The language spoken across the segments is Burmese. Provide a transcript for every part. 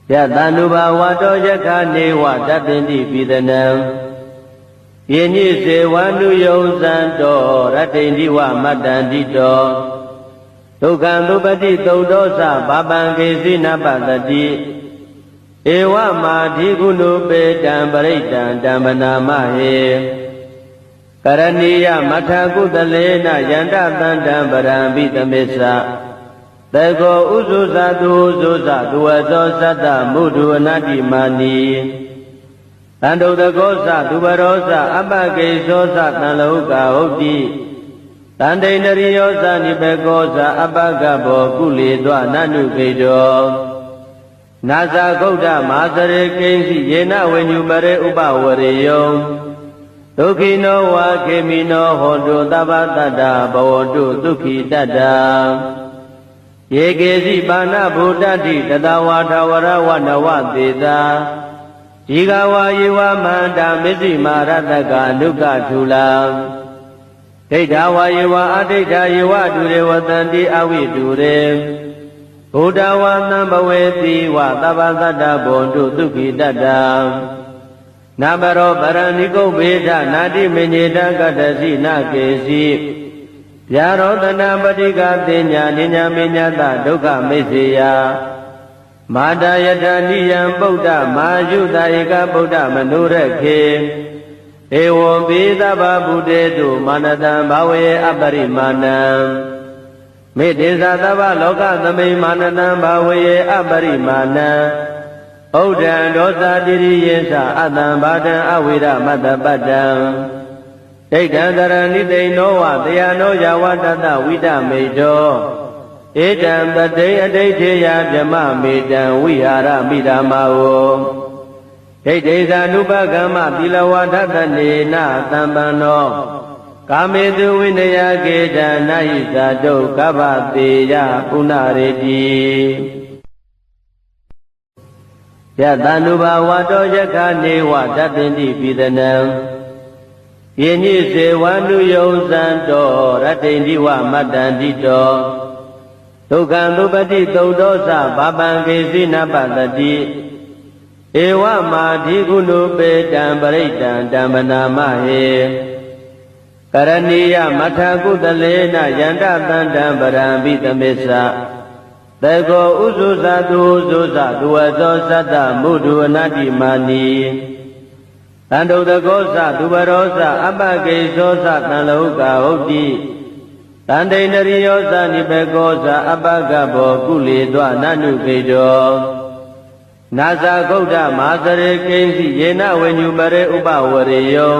Yatanuba wato yakane watapindi pidanam Yeni se wanu yozanto Ratindi wa matandito Tukandupati taudosa Babangesi napatati Ewa madhi gunupe Dambaraitan dambanamahe Karaniya mathakudalena Yanda tandambarambi tamesa Tego uzuza duzuza duwazosa mudu anati mani Tando dagosa dubarosa abagesosa tanlauka hoti Tande nariyosa nibegosa abagabo kulidwa nanu kedo Nasa gauda masare kensi yena wenyumare ubawareyo Tukino wa kemino hondo tabatada bawondo tuki tada Yegezi bana buddhati tadawata warawana deda Jigawa yiwa manda misi marataka nuka tula Dedawa yiwa adeda yiwa dure watanti awi dure Buddhawa nambaweti wa tabasada bondu tuki dada Nabaro baraniko beda nadi menyeda kadasi nakesi Yarodana Badika Tenya Ninya Minyata Dukha Mesaya Madayata Niyam Buddha Majuta Eka Buddha Manurekhe Ewo Bidaba Buddhetu Manatan Bhawe Abarimanam Medesa Tava Loka Thame Manatan Bhawe Abarimanam Udan Dosa Diri Yesa Atam Bhadan Avira Matapadam Ekandara Nidenowa Dayano Yawatata Vida Medo Edam Tate Adeteya Jama Medan Vihara Midamao Edesa Nupagama Tilawatata Nena Tambano Kamedu Vinaya Geda Naisa Do Kavateya Punareti Yatanuba Wato Yakane Watapindi Pidanam Yeni se wanu yozanto Ratindi wa matandito Tukandupati taudosa Babangesi napatati Ewa madhi gunupe Dambaraitan dambanamahe Karaniya mathakudalena Yanda tandambarambi tamesa Tego uzuza duzuza duwazosa mudu anati mani Tando dagosa dubarosa abagesosa tanlauka hoti Tande nariyosa nibegosa abagabo kulidwa nanu kedo Nasa gauda masare kensi yena wenyumare ubawareyo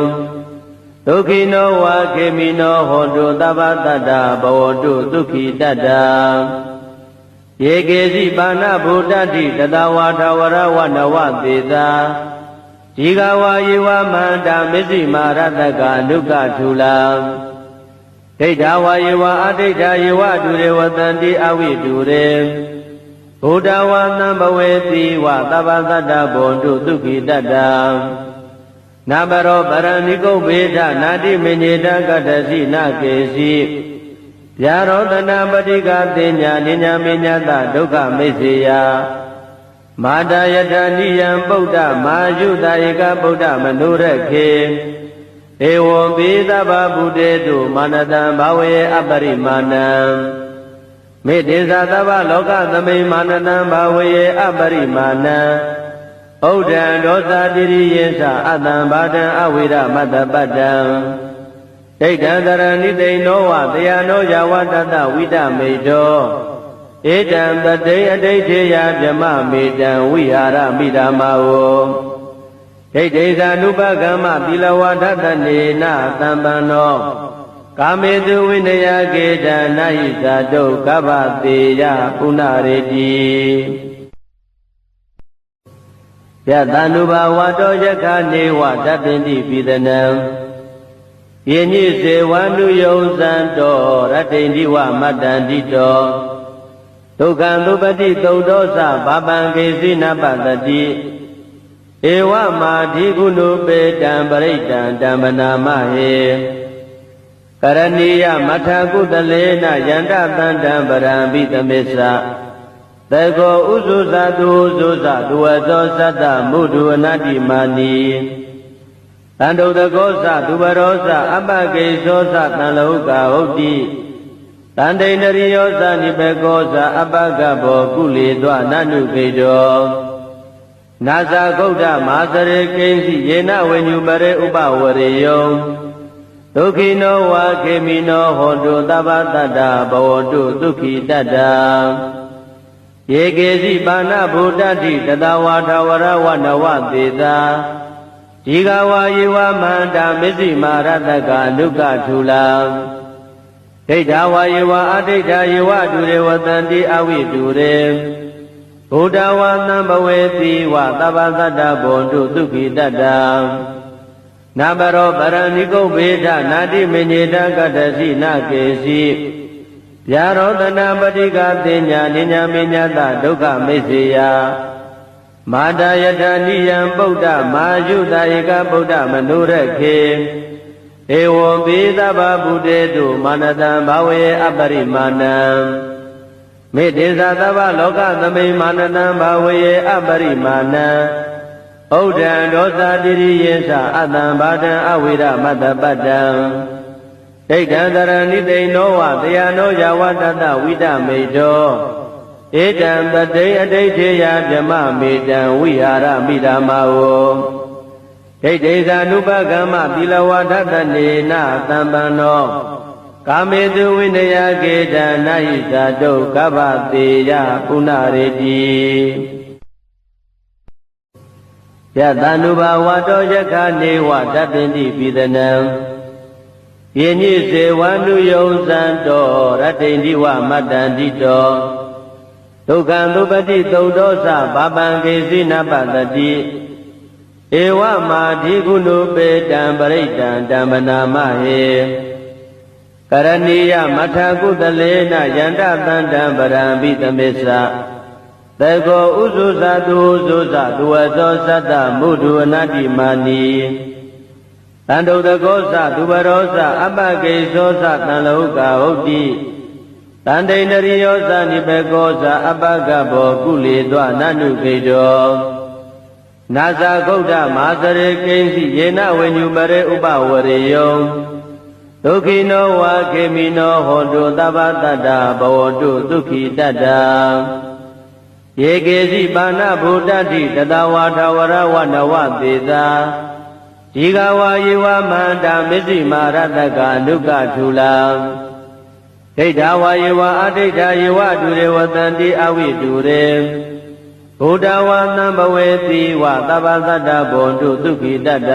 Tukino wa kemino hondo tabatada bawondo tuki tada Yegezi bana buddhati tadawata warawana deda Jigawa yiwa manda misi marataka nuka tula Dedawa yiwa adeda yiwa dure watanti awi dure Buddhawa nambaweti wa tabasada bondu tuki dada Nabaro baraniko beda nadi menyeda kadasi nakesi Yarodana Badika Tenya Ninya Minyata Dukha Mesaya Madayata Niyam Buddha Majuta Eka Buddha Manurekhe Ewo Bidaba Buddhetu Manatan Bhawe Abarimanam Medesa Tava Loka Thame Manatan Bhawe Abarimanam Udan Dosa Diri Yesa Atam Bhadan Avira Matapadam Ekandara Nidenowa Dayano Yawatata Vida Medo Edam Tate Adeteya Jama Medan Vihara Midamao Edesa Nupagama Tilawatata Nena Tambano Kamedu Vinaya Geda Naisa Do Kavateya Punareti Yatanuba Wato Yakane Watapindi Pidanam Yeni se wanu yozanto Ratindi wa matandito Tukandupati taudosa Babangesi napatati Ewa madhi gunupe Dambaraitan dambanamahe Karaniya mathakudalena Yanda tandambarambi tamesa တေကောဥဇုဇတုဥဇုဇသူဝသောသတ္တမုဒုအနတ္တိမာနီတန္တုတကောသသူဘရောသအပကိသောသတံလောကဟုတ်တိတန္တိန္ဒရိယောသနိဘေကောသအပကဘောကုလေသောနနုခေတောနာဇာဂௌဒမာသရေကိဉ္စီယေနဝိညုပရေဥပဝရေယောဒုက္ခိနောဝါခေမိနောဟောတုသဗ္ဗတတ္တဘဝတုဒုက္ခိတတ္တယေကေစီပါဏဗုဒ္ဓတိတတဝါထဝရဝနဝသေသာဒီဃဝါယေဝမန္တာမစ္စည်းမာရတကအနုကထူလာဒိဋ္ဌဝါယေဝအဒိဋ္ဌယေဝတုရေဝတံတိအဝိတုရေဘုဒ္ဓဝါသံဘဝေတိဝသဗ္ဗသတ္တဘွန်တုဒုက္ခိတတ္တနာဘရောပရဏိကုဗေဒနာတိမေညေတကတ္တစီနကေစီဗျာရောတနာပတိကတင်ညာနိညာမေညတဒုက္ခမိစ္ဆေယမာတယတနိယံပုဒ္ဓမာယုတဧကဗုဒ္ဓမနုရခေဧဝံပိသဗ္ဗဗုတေတုမာနတံဘာဝေအပရိမာဏံမေတ္တေသသဗ္ဗလောကသမိမာနတံဘာဝေအပရိမာဏံဩဒံဒောသတိရိယေသအတံဘာတံအဝိရမတ္တပတ္တံဒိဋ္ဌံတရဏိသိဏောဝတယနောယဝတတဝိတမေတောဧတံတတိအဋိဋ္ဌေယဗြမမေတံဝိဟာရမိဓမ္မာဝဒိဋ္ဌိသာနုပကမ္မသီလဝဒတနေနသံပန္နောကာမေတုဝိနယကေတနာဟိသာတုကဗ္ဗတေယပုဏ္ဏရေတိယတန္တုဘာဝတောယခနေဝတပ္ပိန္တိပိသနံယေနိစေဝန္တုယုံဇံတောရတ္တိန္တိဝမတ္တန္တိတောဒုက္ခံသုပတိသုတ်တောသဘာပံကေစီနပတတိဧဝမာဓိကုဏုပေတံပရိတံဓမ္မနာမဟေကရဏီယမထကုတလေနယန္တတန္တံပရံပိသမေသသေကောဥဇုဇတုဥဇုဇသူဝသောသတ္တမုဒုအနတ္တိမာနီတန္တုတကောသသူဘရောသအပကိသောသတံလောကဟုတ်တိတန္တိန္ဒရိယောသနိဘေကောသအပကဘောကုလေသောနနုခေတောနာဇာဂௌဒမာသရေကိဉ္စီယေနဝိညုပရေဥပဝရေယောဒုက္ခိနောဝါခေမိနောဟောတုသဗ္ဗတတ္တဘဝတုဒုက္ခိတတ္တယေကေစီပါဏဗုဒ္ဓတိတတဝါထဝရဝနဝသေသာဒီဃဝါယေဝမန္တာမစ္စည်းမာရတကအနုကထူလာဒိဋ္ဌဝါယေဝအဒိဋ္ဌယေဝတုရေဝတံတိအဝိတုရေဘုဒ္ဓဝါသံဘဝေတိဝသဗ္ဗသတ္တဘွန်တုဒုက္ခိတတ္တ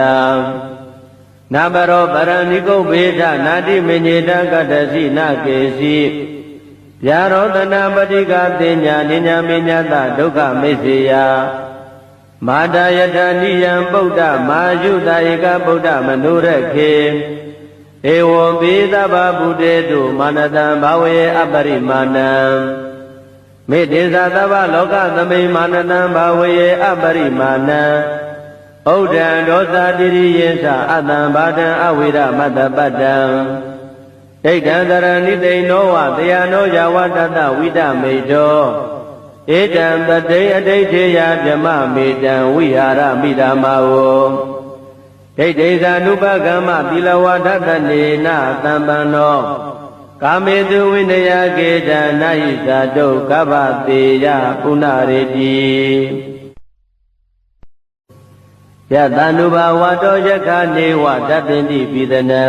နာဘရောပရဏိကုဗေဒနာတိမေညေတကတ္တစီနကေစီဗျာရောတနာပတိကတင်ညာနိညာမေညတဒုက္ခမိစ္ဆေယမာတယတနိယံပုဒ္ဓမာယုတဧကဗုဒ္ဓမနုရခေဧဝံပိသဗ္ဗဗုတေတုမာနတံဘာဝေအပရိမာဏံမေတ္တေသသဗ္ဗလောကသမိမာနတံဘာဝေအပရိမာဏံဩဒံဒောသတိရိယေသအတံဘာတံအဝိရမတ္တပတ္တံဒိဋ္ဌံတရဏိသိဏောဝတယနောယဝတတဝိတမေတောဧတံတတိအဋိဋ္ဌေယဗြမမေတံဝိဟာရမိဓမ္မာဝဒိဋ္ဌိသာနုပကမ္မသီလဝဒတနေနသံပန္နောကာမေတုဝိနယကေတနာဟိသာတုကဗ္ဗတေယပုဏ္ဏရေတိယတန္တုဘာဝတောယခနေဝတပ္ပိန္တိပိသနံ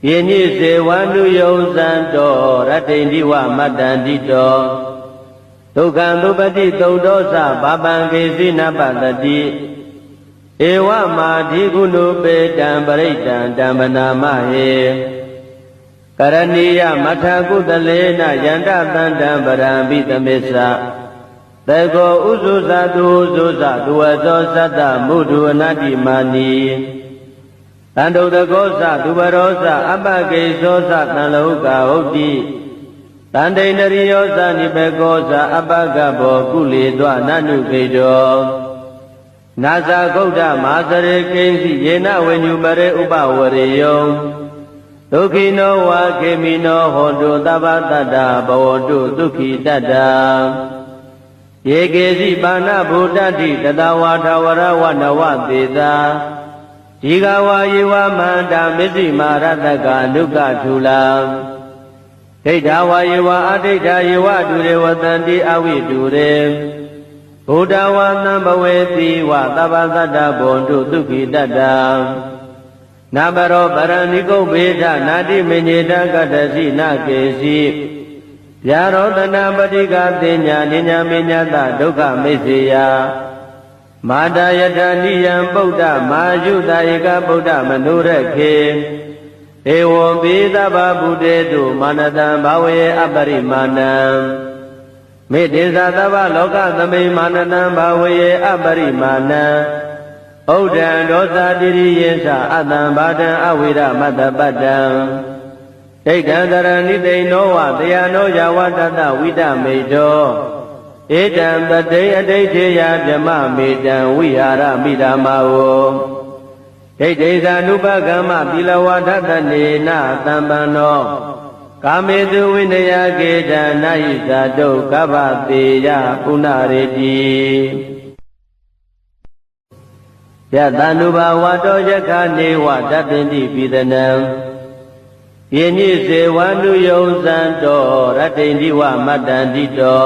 ယေနိစေဝန္တုယုံဇံတောရတ္တိန္တိဝမတ္တန္တိတောဒုက္ခံသုပတိသုတ်တောသဘာပံကေစီနပတတိဧဝမာဓိကုဏုပေတံပရိတံဓမ္မနာမဟေကရဏီယမထကုတလေနယန္တတန္တံပရံပိသမေသသေကောဥဇုဇတုဥဇုဇသူဝသောသတ္တမုဒုအနတ္တိမာနီတန္တုတကောသသူဘရောသအပကိသောသတံလောကဟုတ်တိတန္တိန္ဒရိယောသနိဘေကောသအပကဘောကုလေသောနနုခေတောနာဇာဂௌဒမာသရေကိဉ္စီယေနဝိညုပရေဥပဝရေယော ဒုက္ခိနောဝါခေမိနောဟောတုသဗ္ဗတတ္တဘဝတုဒုက္ခိတတ္တယေကေစီပါဏဗုဒ္ဓတိတတဝါထဝရဝနဝသေသာဒီဃဝါယေဝမန္တာမစ္စည်းမာရတကအနုကထူလာဒိဋ္ဌဝါယေဝအဒိဋ္ဌယေဝတုရေဝတန္တိအဝိတုရေဘုဒ္ဓဝါသံဘဝေတိဝသဗ္ဗသတ္တဘောတုဒုက္ခိတတ္တနာဘရောပရဏိကုဗ္ဗေဒနာတိမညေတကတ္တစီနကေစီဗျာရောတနာပတိကတင်ညာနိညာမေညတဒုက္ခမိစ္ဆေယမာတာယထာနိယံဗုဒ္ဓမာယုတဧကဗုဒ္ဓမနုရခေဧဝံပိသဗ္ဗဗုတေတုမာနတံဘာဝေအပရိမာဏံမေတ္တေသသဗ္ဗလောကသမိမာနတံဘာဝေအပရိမာဏံဩဒံဒောသတိရိယေသအတံဘာတံအဝိရမတ္တပတ္တံဒိဋ္ဌံတရဏိတိနောဝတယနောယဝတတဝိတမေတောဧတံပတိအဋိဋ္ဌေယဗြမမေတံဝိဟာရမိဓမ္မာဝဒိဋ္ဌိသာနုပကမ္မသီလဝါဒတနေနသံပန္နောကာမေတုဝိနယကေတံနာဟိဇာတုကဗ္ဗတေယပုဏ္ဏရေတိယတန္တုဘာဝတောယခနေဝတတ္တိပိသနံယေနိစေဝန္တုယုံဇံတောရတ္တိဝမတ္တန္တိတော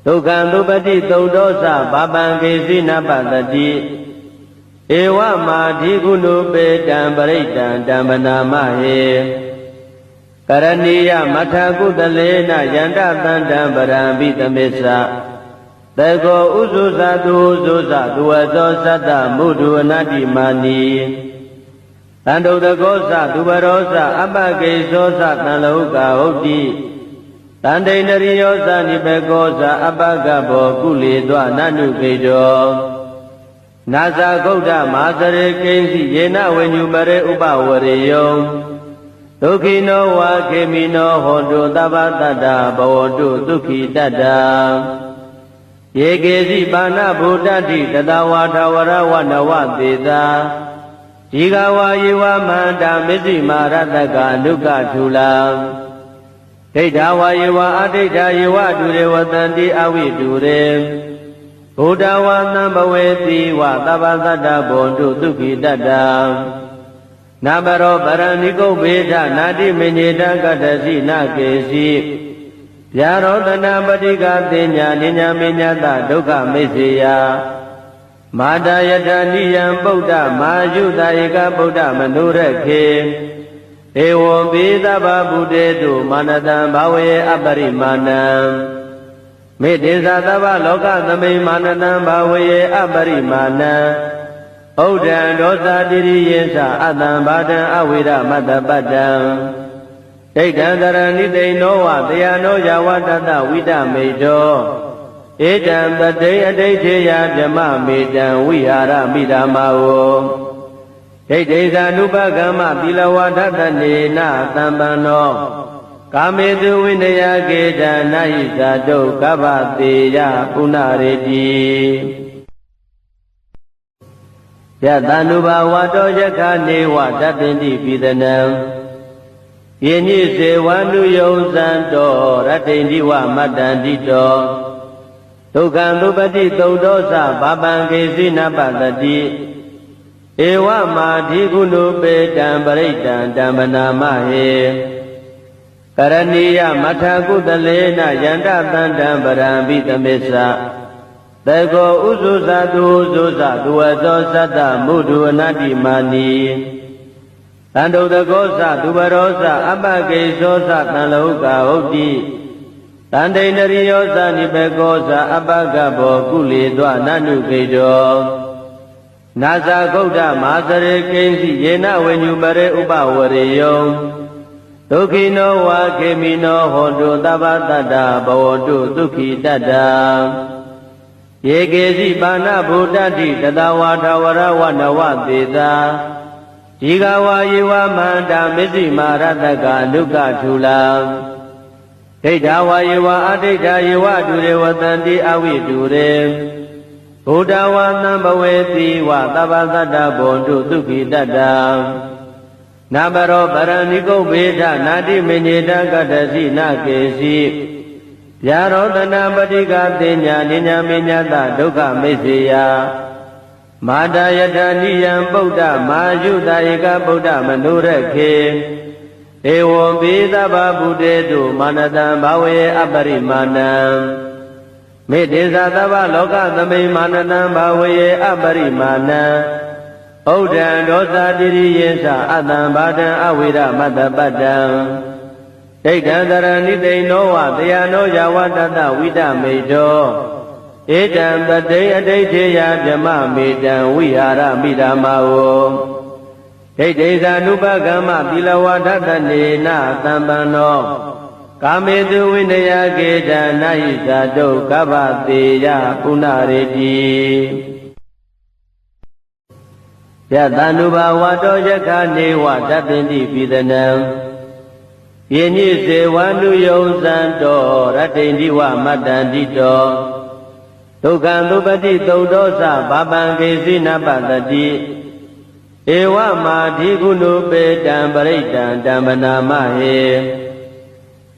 ဒုက္ခံသုပတိသုတ်တောသဘာပံကေစီနပတတိဧဝမာဓိကုဏုပေတံပရိတံဓမ္မနာမဟေကရဏီယမထာကုတလေနယန္တသန္တံပရံပိသမေသသေကောဥဇုသတုဥဇုသသူဝသောသတ္တမုဒုအနတ္တိမာနီတန္တုတကောသသူဘရောသအပကေသောသတံလောကဟုတ်တိတန္တိန္ဒရိယောသနိဘေကောသအပကဘောကုလေသောနနုကေတောနာဇာဂௌဒမာသရေကိဉ္စီယေနဝိညုပရေဥပဝရေယောဒုက္ခိနောဝါခေမိနောဟောတုသဗ္ဗတတ္တဘဝတုဒုက္ခိတတ္တယေကေစီပါဏဗုဒ္ဓတိတတဝါထဝရဝနဝသေသာဒီဃဝါယေဝမန္တာမစ္စည်းမာရတကအနုကထူလာဒိဋ္ဌဝါယေဝအဒိဋ္ဌယေဝတုရေဝတန္တိအဝိတုရေဘုဒ္ဓဝါသံဘဝေတိဝသဗ္ဗသတ္တဘောတုဒုက္ခိတတ္တနာဘရောပရဏိကုဗ္ဗေဒနာတိမညေတကတ္တစီနကေစီဗျာရောတနာပတိကတင်ညာနိညာမေညတဒုက္ခမိစ္ဆေယမာတာယထာနိယံဗုဒ္ဓမာယုတဧကဗုဒ္ဓမနုရခေဧဝံပိသဗ္ဗဗုတေတုမာနတံဘာဝေအပရိမာဏံမေတ္တေသသဗ္ဗလောကသမိမာနတံဘာဝေအပရိမာဏံဩဒံဒောသတိရိယေသအတံဘာတံအဝိရမတ္တပတ္တံဒိဋ္ဌံတရဏိတိနောဝတယနောယဝတတဝိတမေတောဧတံပတိအဋိဋ္ဌေယဗြမမေတံဝိဟာရမိဓမ္မာဝဒိဋ္ဌိသာနုပကမ္မသီလဝါဒတနေနသံပန္နောကာမေတုဝိနယကေတံနာဟိဇာတုကဗ္ဗတေယပုဏ္ဏရေတိယတန္တုဘာဝတောယခနေဝတတ္တိပိသနံယေနိစေဝန္တုယုံဇံတောရတ္တိဝမတ္တန္တိတောဒုက္ခံသုပတိသုတ်တောသဘာပံကေစီနပတတိဧဝမာဓိကုဏုပေတံပရိတံဓမ္မနာမဟေကရဏီယမထာကုတလေနယန္တသန္တံပရံပိသမေသသေကောဥဇုသတုဥဇုသသူဝသောသတ္တမုဒုအနတ္တိမာနီတန္တုတကောသသူဘရောသအပကေသောသတံလောကဟုတ်တိတန္တိန္ဒရိယောသနိဘေကောသအပကဘောကုလေသောနနုကေတောနာဇာဂௌဒမာသရေကိဉ္စီယေနဝိညုပရေဥပဝရေယောဒုက္ခိနောဝါခေမိနောဟောတုသဗ္ဗတတ္တဘဝတုဒုက္ခိတတ္တယေကေစီပါဏဗုဒ္ဓတိတတဝါထဝရဝနဝသေသာဒီဃဝါယေဝမန္တာမစ္စည်းမာရတကအနုကထူလာဒိဋ္ဌဝါယေဝအဒိဋ္ဌယေဝတုရေဝတန္တိအဝိတုရေဘုဒ္ဓဝါသံဘဝေတိဝသဗ္ဗသတ္တဘောတုဒုက္ခိတတ္တ နာဘရောပရဏိကုဗေဒနာတိမညေတကတ္တစီနာကေစီဗျာရောတနာပတိကတိညာနိညာမေညတဒုက္ခမိစ္ဆေယမာတာယတနိယံပုဒ္ဓမာယုတဧကဗုဒ္ဓမနုရခေဧဝံပိသဗ္ဗဗုတေတုမာနတံဘာဝေအပရိမာဏံမေတ္တေသသဗ္ဗလောကသမိမာနတံဘာဝေအပရိမာဏံဩဒံဒောသတိရိယေသအတံဘာဒံအဝိရမတ္တပတ္တံဒိဋ္ဌံတရဏိသိဏောဝတယနောယဝတတဝိတမေတောဧတံပတိအဋိဋ္ဌေယဗြမမေတံဝိဟာရမိဓမ္မာဝဒိဋ္ဌိသာနုပကမ္မသီလဝါဒတနေနသံပန္နောကာမေတုဝိနယကေတံနာဟိဇာတုကဗ္ဗတေယပုဏ္ဏရေတိယတန္တုဘာဝတောယခနေဝတပ္ပိတိပိသနံယေညိစေဝန္တုယုံဇံတောရတ္တိန္ဒီဝမတ္တန္တိတောဒုက္ခံသုပတိသုတ်တောသဘာပံကေစီနပတတိဧဝမာဓိကုဏုပေတံပရိတံဓမ္မနာမဟေ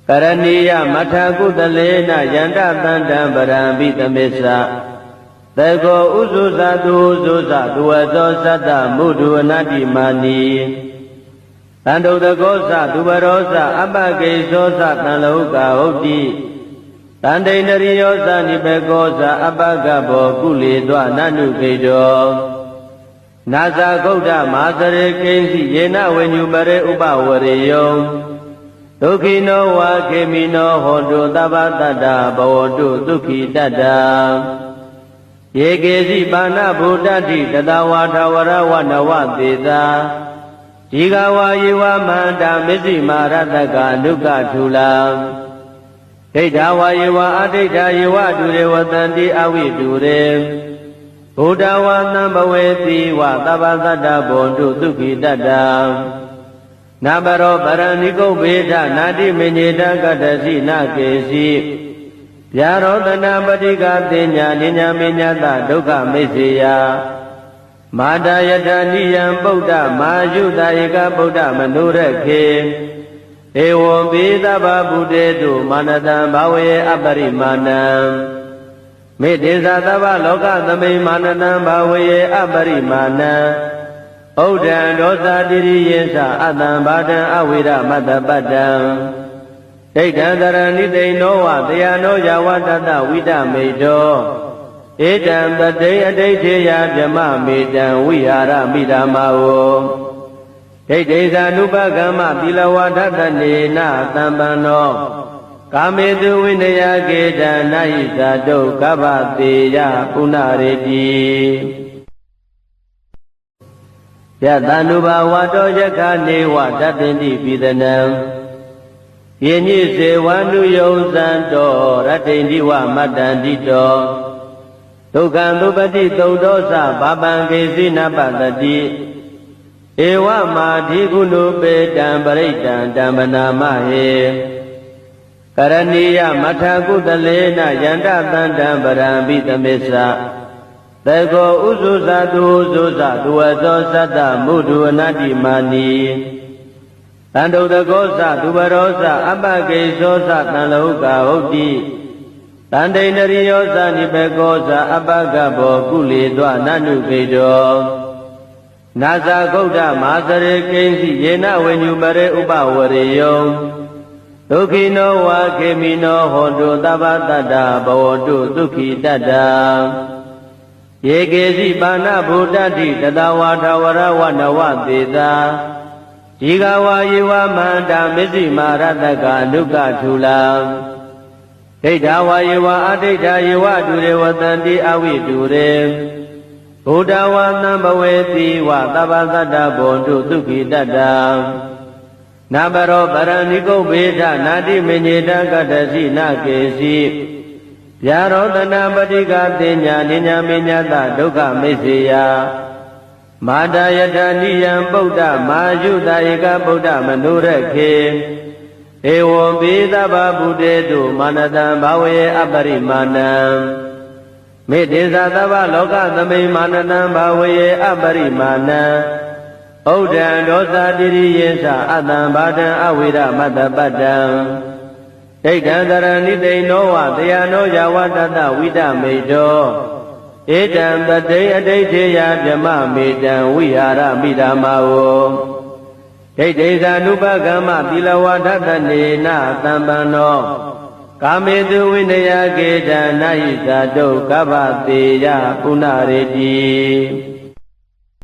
ကရဏီယမထာကုသလေနယန္တတန္တံပရံပိသမစ္ဆသေကောဥဇုဇတုဥဇုဇတုဝသောသတ္တမုဒုဝနတိမာနီတန္တုတကောသသူဘရောသအပကေသောသတံလောကဟုတ်တိတန္တိန္ဒရိယောသနိဘေကောသအပကဘောကုလေသောနနုကေတောနာဇာဂௌဒမာသရေကိဉ္စီယေနဝိညုပရေဥပဝရေယောဒုက္ခိနောဝါခေမိနောဟောတုသဗ္ဗတတ္တဘဝတုဒုက္ခိတတ္တယေကေစီပါဏဗုဒ္ဓတိတတဝါထဝရဝနဝသေသာဒီဃဝါယေဝမန္တာမစ္စည်းမာရတကအနုကထုလာဒိဋ္ဌဝါယေဝအဒိဋ္ဌယေဝတုရေဝတန္တိအဝိတုရေဘုဒ္ဓဝါသံဘဝေတိဝသဗ္ဗတတ္တဘွန်တုဒုက္ခိတတ္တနာဘရောပရဏိကုဗေဒနာတိမညေတကတ္တစီနာကေစီဗျာရောတနာပတိကတိညာနိညာမေညတဒုက္ခမိစ္ဆေယမာတာယတနိယံပုဒ္ဓမာယုတဧကဗုဒ္ဓမနုရခေဧဝံပိသဗ္ဗဗုတေတုမာနတံဘာဝေအပရိမာဏံမေတ္တေသသဗ္ဗလောကသမိမာနတံဘာဝေအပရိမာဏံဩဒံဒောသတိရိယေသအတံဘာဒံအဝိရမတ္တပတ္တံဒိဋ္ဌံတရဏိသိဏောဝတယနောယဝတတဝိတမေတောဧတံပတိအဋိဋ္ဌေယဗြမမေတံဝိဟာရမိဓမ္မာဝဒိဋ္ဌိသာနုပကမ္မသီလဝါဒတနေနသံပန္နောကာမေတုဝိနယကေတံနာဟိဇာတုကဗ္ဗတေယပုဏ္ဏရေတိယတန္တုဘာဝတောယခနေဝတပ္ပိတိပိသနံယေညိစေဝန္တုယုံဇံတောရတ္တိန္ဒီဝမတ္တန္တိတောဒုက္ခံသုပတိသုတ်တောသဘာပံကေစီနပတတိဧဝမာဓိကုဏုပေတံပရိတံဓမ္မနာမဟေကရဏီယမထာကုသလေနယန္တတန္တံပရံပိသမစ္ဆသေကောဥဇုဇတုဥဇုဇတုဝသောသတ္တမုဒုဝနတိမာနီတန္တုတကောသသူဘရောသအပကေသောသတံလောကဟုတ်တိတန္တိန္ဒရိယောသနိဘေကောသအပကဘောကုလေသောနနုကေတောနာဇာဂௌဒမာသရေကိဉ္စီယေနဝိညုပရေဥပဝရေယောဒုက္ခိနောဝါခေမိနောဟောတုသဗ္ဗတတ္တဘဝတုဒုက္ခိတတ္တယေကေစီပါဏဗုဒ္ဓတိတတဝါထဝရဝနဝသေသာဒီဃဝါယေဝမန္တာမစ္စည်းမာရတကအနုကထုလာဒိဋ္ဌဝါယေဝအဒိဋ္ဌယေဝတုရေဝတန္တိအဝိတုရေဘုဒ္ဓဝါသံဘဝေတိဝသဗ္ဗတတ္တဘွန်တုဒုက္ခိတတ္တနာဘရောပရဏိကုဗေဒနာတိမညေတကတ္တစီနာကေစီဗျာရောတနာပတိကတိညာနိညာမေညတဒုက္ခမိစ္ဆေယမာတာယတနိယံပုဒ္ဓမာယုတဧကဗုဒ္ဓမနုရခေဧဝံပိသဗ္ဗဗုတေတုမာနတံဘာဝေအပရိမာဏံမေတ္တေသသဗ္ဗလောကသမိမာနတံဘာဝေအပရိမာဏံဩ ဩဒံဒောသတိရိယေသအတံဘာဒံအဝိရမတ္တပတ္တံဒိဋ္ဌံတရဏိသိနောဝတယနောယဝတတဝိဒမေတောဧတံပတိအဋိဋ္ဌေယဓမ္မမေတံဝိဟာရမိဓမ္မာဝဒိဋ္ဌိသာနုပကမ္မသီလဝါဒတနေနသံပန္နောကာမေတုဝိနယကေတနာယိသာတုကဗ္ဗတေယပုဏ္ဏရေတိ